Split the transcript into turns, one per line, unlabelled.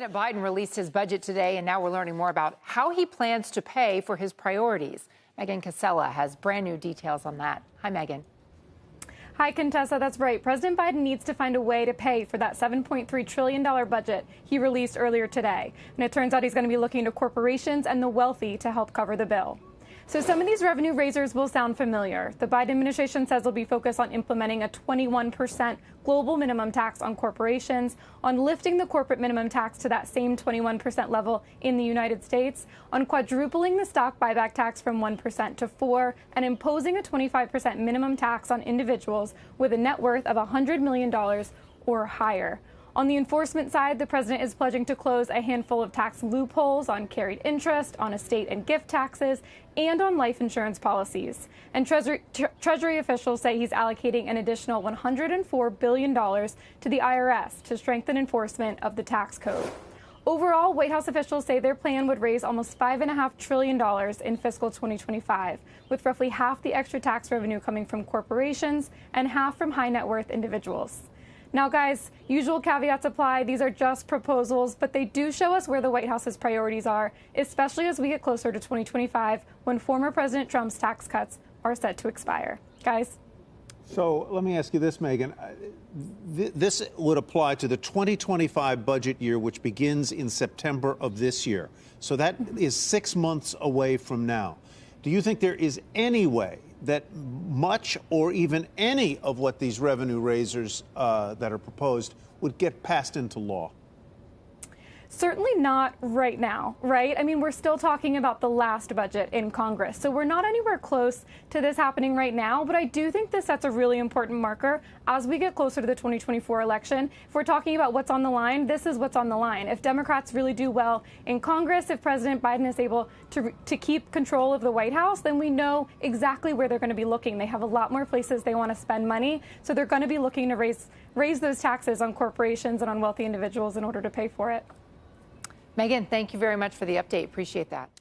President Biden released his budget today, and now we're learning more about how he plans to pay for his priorities. Megan Cassella has brand new details on that. Hi, Megan.
Hi, Contessa. That's right. President Biden needs to find a way to pay for that $7.3 trillion budget he released earlier today. And it turns out he's going to be looking to corporations and the wealthy to help cover the bill. So some of these revenue raisers will sound familiar. The Biden administration says they'll be focused on implementing a 21% global minimum tax on corporations, on lifting the corporate minimum tax to that same 21% level in the United States, on quadrupling the stock buyback tax from 1% to 4%, and imposing a 25% minimum tax on individuals with a net worth of $100 million or higher. On the enforcement side, the president is pledging to close a handful of tax loopholes on carried interest, on estate and gift taxes, and on life insurance policies. And Treasury officials say he's allocating an additional $104 billion to the IRS to strengthen enforcement of the tax code. Overall, White House officials say their plan would raise almost $5.5 trillion in fiscal 2025, with roughly half the extra tax revenue coming from corporations and half from high net worth individuals. Now, guys, usual caveats apply. These are just proposals, but they do show us where the White House's priorities are, especially as we get closer to 2025, when former President Trump's tax cuts are set to expire. Guys?
So let me ask you this, Megan. This would apply to the 2025 budget year, which begins in September of this year. So that is 6 months away from now. Do you think there is any way that much or even any of what these revenue raisers that are proposed would get passed into law?
Certainly not right now, right? I mean, we're still talking about the last budget in Congress, so we're not anywhere close to this happening right now. But I do think this sets a really important marker as we get closer to the 2024 election. If we're talking about what's on the line, this is what's on the line. If Democrats really do well in Congress, if President Biden is able to keep control of the White House, then we know exactly where they're going to be looking. They have a lot more places they want to spend money, so they're going to be looking to raise those taxes on corporations and on wealthy individuals in order to pay for it.
Megan, thank you very much for the update. Appreciate that.